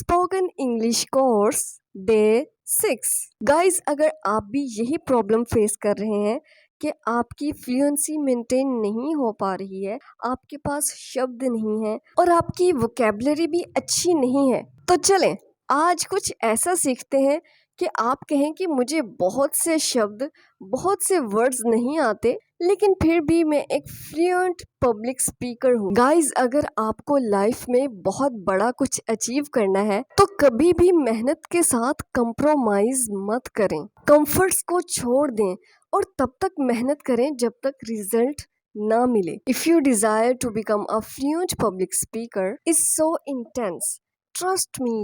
Spoken English course day 6। Guys, अगर आप भी यही प्रॉब्लम फेस कर रहे हैं कि आपकी फ्लुएंसी मेंटेन नहीं हो पा रही है, आपके पास शब्द नहीं है और आपकी वोकैबुलरी भी अच्छी नहीं है, तो चलें आज कुछ ऐसा सीखते हैं कि आप कहें कि मुझे बहुत से शब्द, बहुत से वर्ड्स नहीं आते, लेकिन फिर भी मैं एक फ्लुएंट पब्लिक स्पीकर हूँ। गाइस, अगर आपको लाइफ में बहुत बड़ा कुछ अचीव करना है तो कभी भी मेहनत के साथ कंप्रोमाइज मत करें, कंफर्ट्स को छोड़ दें और तब तक मेहनत करें जब तक रिजल्ट ना मिले। If you desire to become a fluent public speaker is so intense, trust me,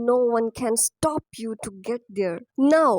no one can stop you to get there. Now,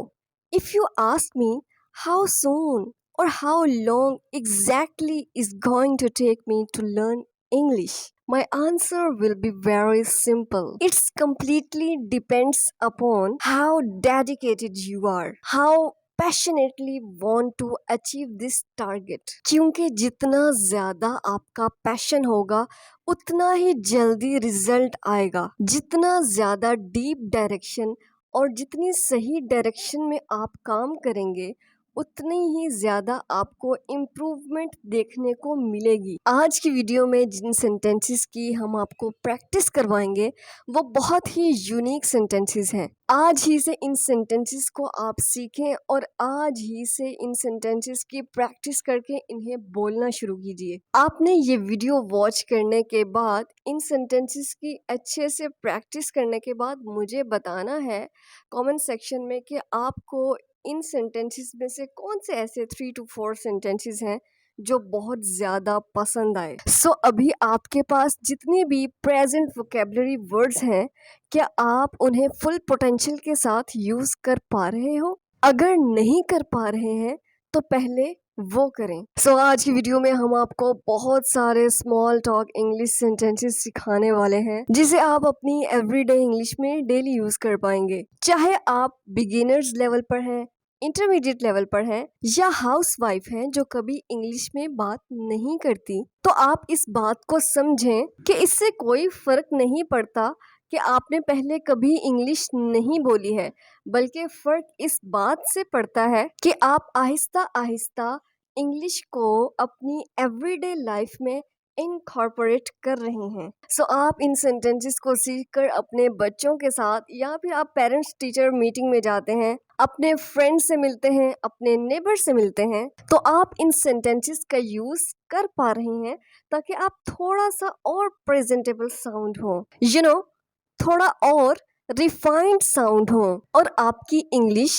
if you ask me how soon or how long exactly is going to take me to learn English, my answer will be very simple. It's completely depends upon how dedicated you are, how passionately want to achieve this target. क्योंकि जितना ज्यादा आपका passion होगा उतना ही जल्दी result आएगा। जितना ज्यादा डीप डायरेक्शन और जितनी सही डायरेक्शन में आप काम करेंगे उतनी ही ज्यादा आपको इम्प्रूवमेंट देखने को मिलेगी। आज की वीडियो में जिन सेंटेंसेस की हम आपको प्रैक्टिस करवाएंगे वो बहुत ही यूनिक सेंटेंसेस हैं। आज ही से इन सेंटेंसेस को आप सीखें और आज ही से इन सेंटेंसेस की प्रैक्टिस करके इन्हें बोलना शुरू कीजिए। आपने ये वीडियो वॉच करने के बाद, इन सेंटेंसेस की अच्छे से प्रैक्टिस करने के बाद मुझे बताना है कमेंट सेक्शन में कि आपको इन सेंटेंसेस में से कौन से ऐसे 3 to 4 सेंटेंसेस हैं जो बहुत ज़्यादा पसंद आए। सो अभी आपके पास जितनी भी प्रेजेंट वोकैबुलरी वर्ड्स हैं, क्या आप उन्हें फुल पोटेंशियल के साथ यूज़ कर पा रहे हो? अगर नहीं कर पा रहे हैं तो पहले वो करें। सो आज की वीडियो में हम आपको बहुत सारे स्मॉल टॉक इंग्लिश सेंटेंसेस सिखाने वाले हैं जिसे आप अपनी एवरीडे इंग्लिश में डेली यूज कर पाएंगे। चाहे आप बिगिनर्स लेवल पर हैं, इंटरमीडिएट लेवल पर हैं या हाउसवाइफ हैं जो कभी इंग्लिश में बात नहीं करती, तो आप इस बात को समझें कि इससे कोई फर्क नहीं पड़ता कि आपने पहले कभी इंग्लिश नहीं बोली है, बल्कि फर्क इस बात से पड़ता है कि आप आहिस्ता आहिस्ता इंग्लिश को अपनी एवरीडे लाइफ में इनकॉर्पोरेट कर रहे हैं। सो आप इन सेंटेंसेस को सीखकर अपने बच्चों के साथ या फिर आप पेरेंट्स टीचर मीटिंग में जाते हैं, अपने फ्रेंड से मिलते हैं, अपने नेबर से मिलते हैं, तो आप इन सेंटेंसेस का यूज कर पा रहे हैं ताकि आप थोड़ा सा और प्रेजेंटेबल साउंड हो, थोड़ा और रिफाइंड साउंड हो और आपकी इंग्लिश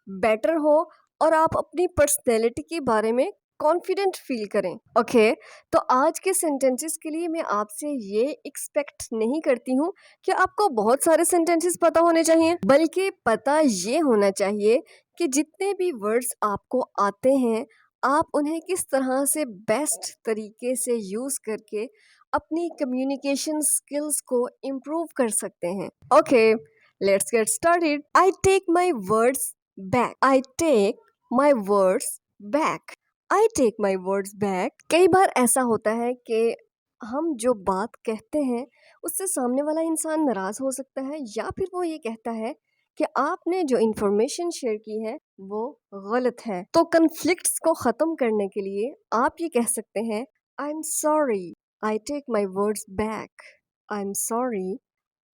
बेटर हो और आप अपनी पर्सनैलिटी के बारे में कॉन्फिडेंट फील करें। ओके, तो आज के सेंटेंसेस के लिए मैं आपसे ये एक्सपेक्ट नहीं करती हूँ कि आपको बहुत सारे सेंटेंसेस पता होने चाहिए, बल्कि पता ये होना चाहिए कि जितने भी वर्ड्स आपको आते हैं आप उन्हें किस तरह से बेस्ट तरीके से यूज़ करके अपनी कम्युनिकेशन स्किल्स को इम्प्रूव कर सकते हैं। Okay, let's get started. I take my words back. I take my words back. I take my words back. कई बार ऐसा होता है कि हम जो बात कहते हैं उससे सामने वाला इंसान नाराज हो सकता है या फिर वो ये कहता है कि आपने जो इंफॉर्मेशन शेयर की है वो गलत है। तो कन्फ्लिक्ट्स को ख़त्म करने के लिए आप ये कह सकते हैं, I am sorry, I take my words back. I am sorry,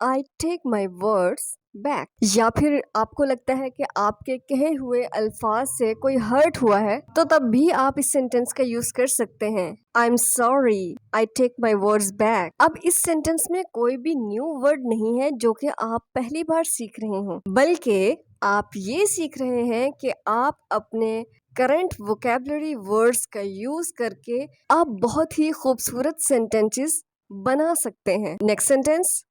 I take my words back. या फिर आपको लगता है कि आपके कहे हुए अल्फाज से कोई हर्ट हुआ है, तो तब भी आप इस सेंटेंस का यूज कर सकते हैं, I am sorry, I take my words back. अब इस सेंटेंस में कोई भी न्यू वर्ड नहीं है जो कि आप पहली बार सीख रहे हो, बल्कि आप ये सीख रहे हैं कि आप अपने करंट वोकैबुलरी वर्ड्स का यूज करके आप बहुत ही खूबसूरत सेंटेंसेस बना सकते हैं। Next sentence,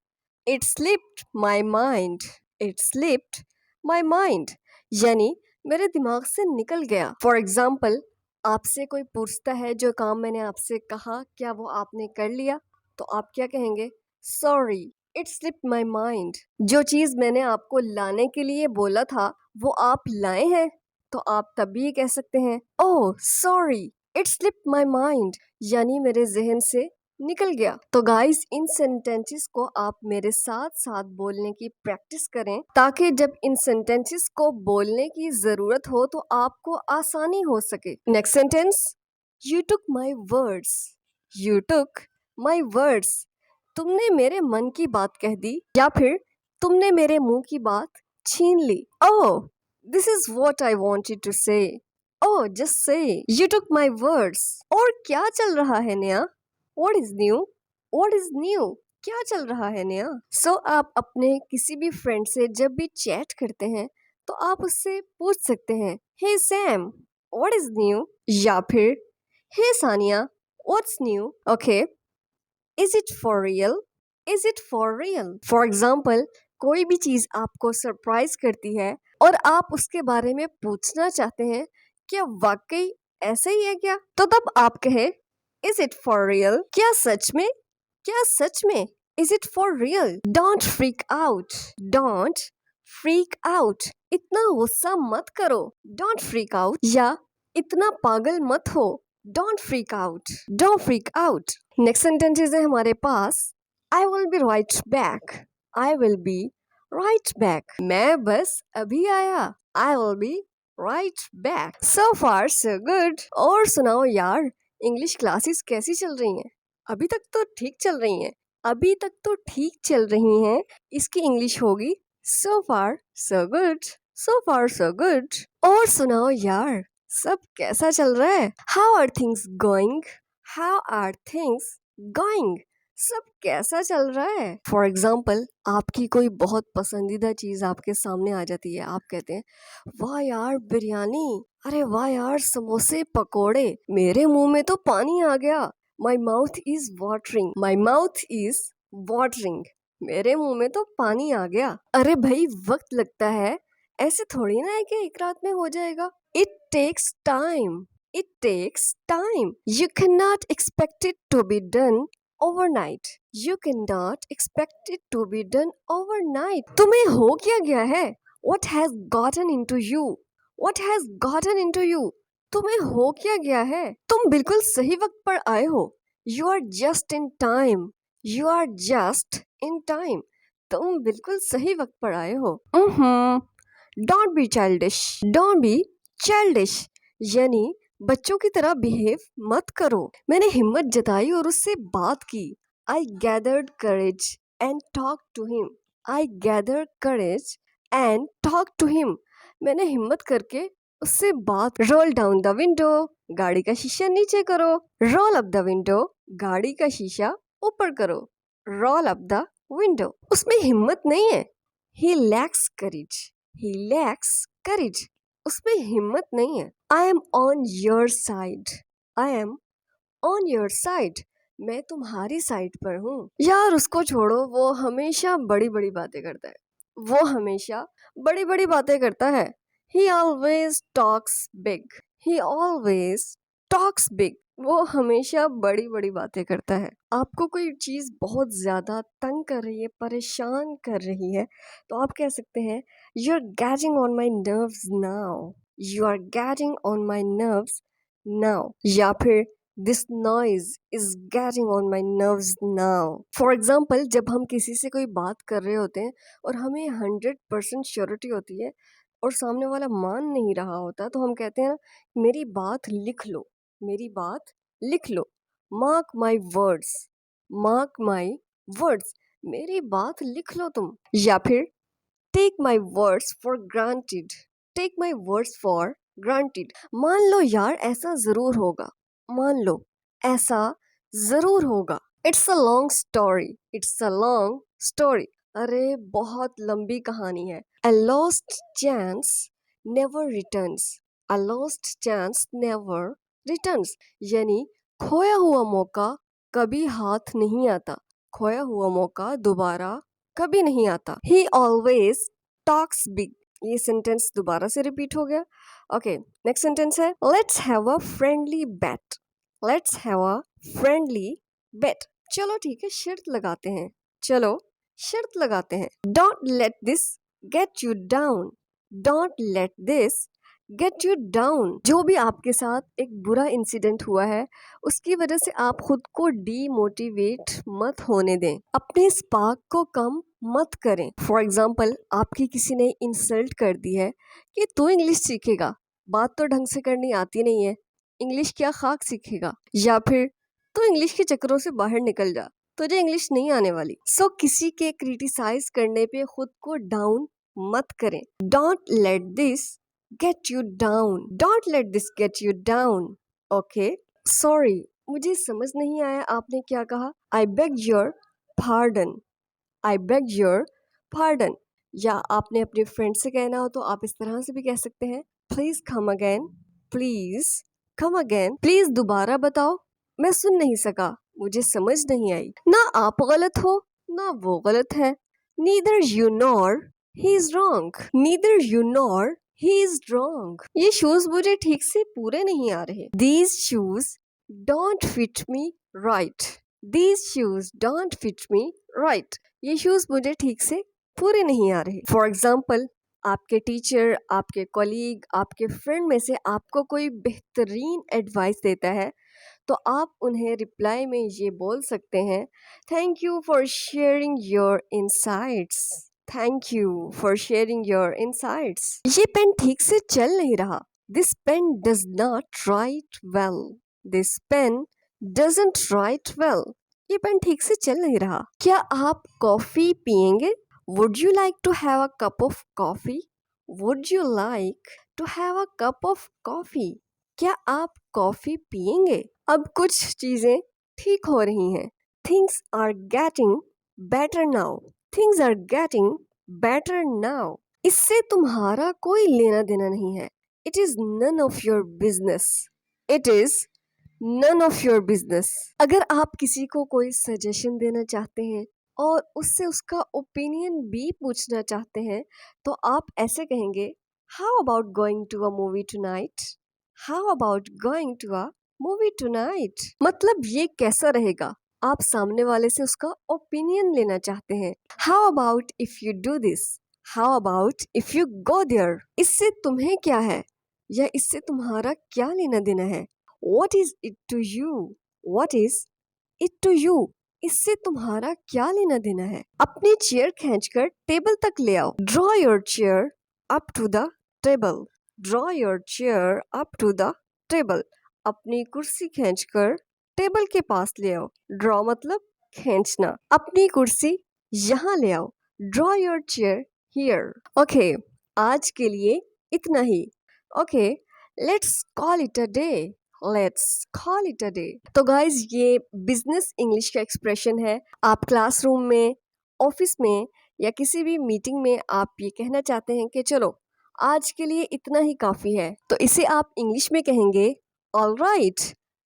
It slipped my mind. It slipped my mind. यानी मेरे दिमाग से निकल गया। फॉर एग्जाम्पल, आपसे कोई पूछता है जो काम मैंने आपसे कहा क्या वो आपने कर लिया, तो आप क्या कहेंगे, sorry, it slipped my mind. जो चीज़ मैंने आपको लाने के लिए बोला था वो आप लाए हैं, तो आप तब भी ये कह सकते हैं, oh sorry, it slipped my mind, यानी मेरे जहन से निकल गया। तो गाइस इन सेंटेंसेस को आप मेरे साथ साथ बोलने की प्रैक्टिस करें ताकि जब इन सेंटेंसेस को बोलने की जरूरत हो तो आपको आसानी हो सके। Next sentence, you took my words. You took my words, तुमने मेरे मन की बात कह दी, या फिर तुमने मेरे मुंह की बात छीन ली। Oh, this is what I wanted to say. Oh, just say you took my words. और क्या चल रहा है नया? What is new? What is new? क्या चल रहा है नया? सो आप अपने किसी भी फ्रेंड से जब भी चैट करते हैं तो आप उससे पूछ सकते हैं, हे सैम, what is new? या फिर हे Sania, what's new? Okay, is it for real? Is it for real? For example, कोई भी चीज आपको सरप्राइज करती है और आप उसके बारे में पूछना चाहते हैं, क्या वाकई ऐसा ही है क्या? तो तब आप कहे, इज इट फॉर रियल? क्या सच में? क्या सच में? Is it for real? Don't freak out. Don't freak out, इतना गुस्सा मत करो। डोंट फ्रीक आउट, या इतना पागल मत हो। Don't freak out. Don't freak out. Next sentences है हमारे पास, I will be right back. I will be right back, मैं बस अभी आया। I will be right back. So far so good. और सुनाओ यार, इंग्लिश क्लासेस कैसी चल रही हैं? अभी तक तो ठीक चल रही हैं। अभी तक तो ठीक चल रही हैं। इसकी इंग्लिश होगी सो फार सो गुड। सो फार सो गुड। और सुनाओ यार, सब कैसा चल रहा है? How are things going? How are things going? सब कैसा चल रहा है? फॉर एग्जाम्पल, आपकी कोई बहुत पसंदीदा चीज आपके सामने आ जाती है। आप कहते हैं, वाह यार बिरयानी, अरे वाह यार समोसे पकोड़े, मेरे मुंह में तो पानी आ गया। My mouth is watering. My mouth is watering, मेरे मुंह में तो पानी आ गया। अरे भाई वक्त लगता है, ऐसे थोड़ी ना है कि एक रात में हो जाएगा। It takes time. It takes time. You can not expect it to be done overnight. You cannot expect it to be done overnight. तुम्हें हो क्या गया है? What has gotten into you? What has gotten into you? तुम्हें हो क्या गया है? तुम बिल्कुल सही वक्त पर आए हो। You are just in time. You are just in time. तुम बिल्कुल सही वक्त पर आए हो। Don't be childish. Don't be childish. यानी बच्चों की तरह बिहेव मत करो। मैंने हिम्मत जताई और उससे बात की। I gathered courage and talked to him. I gathered courage and talked to him. मैंने हिम्मत करके उससे बात। Roll down the window. गाड़ी का शीशा नीचे करो। Roll up the window. गाड़ी का शीशा ऊपर करो। Roll up the window. उसमें हिम्मत नहीं है। He lacks courage. He lacks courage. उसमें हिम्मत नहीं है। I am on your side. I am on your side, मैं तुम्हारी साइड पर हूँ। यार उसको छोड़ो, वो हमेशा बड़ी बड़ी बातें करता है। वो हमेशा बड़ी बड़ी बातें करता है। ही ऑलवेज टॉक्स बिग। ही ऑलवेज टॉक्स बिग, वो हमेशा बड़ी बड़ी बातें करता है। आपको कोई चीज बहुत ज्यादा तंग कर रही है, परेशान कर रही है, तो आप कह सकते हैं, you are getting on my nerves now. You are getting on my nerves now. या फिर this noise is getting on my nerves now. For example, जब हम किसी से कोई बात कर रहे होते हैं और हमें 100% श्योरिटी होती है और सामने वाला मान नहीं रहा होता, तो हम कहते हैं, मेरी बात लिख लो। मेरी बात लिख लो। Mark my words. Mark my words, मेरी बात लिख लो तुम। या फिर take my words for granted. Take my words for granted, मान लो यार ऐसा जरूर होगा। मान लो ऐसा जरूर होगा। It's a long story. It's a long story, अरे बहुत लंबी कहानी है। A lost chance never returns. A lost chance never returns. यानी खोया हुआ मौका कभी हाथ नहीं आता। खोया हुआ मौका दोबारा कभी नहीं आता। He always talks big. ये सेंटेंस दोबारा से रिपीट हो गया। ओके, नेक्स्ट सेंटेंस है, let's have a friendly bat. Let's have a friendly bat, चलो ठीक है शर्त लगाते हैं। चलो शर्त लगाते हैं। Don't let this get you down. Don't let this get you down. जो भी आपके साथ एक बुरा इंसिडेंट हुआ है उसकी वजह से आप खुद को डीमोटिवेट मत होने दें, अपने स्पार्क को कम मत करें। फॉर एग्जाम्पल, आपकी किसी ने इंसल्ट कर दी है कि तू इंग्लिश सीखेगा, बात तो ढंग से करनी आती नहीं है, इंग्लिश क्या खाक सीखेगा, या फिर तू इंग्लिश के चक्करों से बाहर निकल जा, तुझे इंग्लिश नहीं आने वाली। सो किसी के क्रिटिसाइज करने पे खुद को डाउन मत करें। Don't let this get you down, don't let this get you down. Okay, sorry, मुझे समझ नहीं आया आपने क्या कहा। I beg your pardon, I beg your pardon. या आपने अपने फ्रेंड से कहना हो तो आप इस तरह से भी कह सकते हैं, please come again, please come again, please दोबारा बताओ, मैं सुन नहीं सका, मुझे समझ नहीं आई। ना आप गलत हो ना वो गलत है। Neither you nor he is wrong, neither you nor he is wrong. ये शूज मुझे ठीक से पूरे नहीं आ रहे। These shoes don't fit me right, these shoes don't fit me right. ये शूज मुझे ठीक से पूरे नहीं आ रहे। फॉर एग्जाम्पल, आपके टीचर, आपके कॉलीग, आपके फ्रेंड में से आपको कोई बेहतरीन एडवाइस देता है तो आप उन्हें रिप्लाई में ये बोल सकते हैं, thank you for sharing your insights, thank you for sharing your insights. ये पेन ठीक से चल नहीं रहा, this pen does not write well, this pen doesn't write well. ये पेन ठीक से चल नहीं रहा। क्या आप कॉफी पियेंगे? Would you like to have a cup of coffee? Would you like to have a cup of coffee? क्या आप कॉफी पियेंगे? अब कुछ चीजें ठीक हो रही हैं। Things are getting better now, things are getting better now. इससे तुम्हारा कोई लेना देना नहीं है। It is none of your business, it is none of your business. अगर आप किसी को कोई सजेशन देना चाहते हैं और उससे उसका ओपिनियन भी पूछना चाहते हैं तो आप ऐसे कहेंगे, how about going to a movie tonight, how about going to a movie tonight. मतलब ये कैसा रहेगा, आप सामने वाले से उसका ओपिनियन लेना चाहते हैं। How about if you do this, how about if you go there. इससे तुम्हें क्या है या इससे तुम्हारा क्या लेना देना है। What is it to you? What is it to you? इससे तुम्हारा क्या लेना देना है। अपनी चेयर खींचकर टेबल तक ले आओ। Draw your chair up to the table. Draw your chair up to the table. अपनी कुर्सी खींचकर टेबल के पास ले आओ। Draw मतलब खींचना। अपनी कुर्सी यहाँ ले आओ। Draw your chair here. Okay, आज के लिए इतना ही। Okay, let's call it a day. Let's call it a day. तो गाइज, ये बिजनेस इंग्लिश का एक्सप्रेशन है। आप क्लासरूम में, ऑफिस में या किसी भी मीटिंग में आप ये कहना चाहते हैं कि चलो आज के लिए इतना ही काफ़ी है, तो इसे आप इंग्लिश में कहेंगे, all right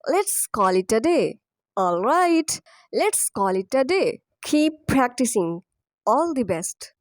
let's call it a day, all right let's call it a day. Keep practising, all the best.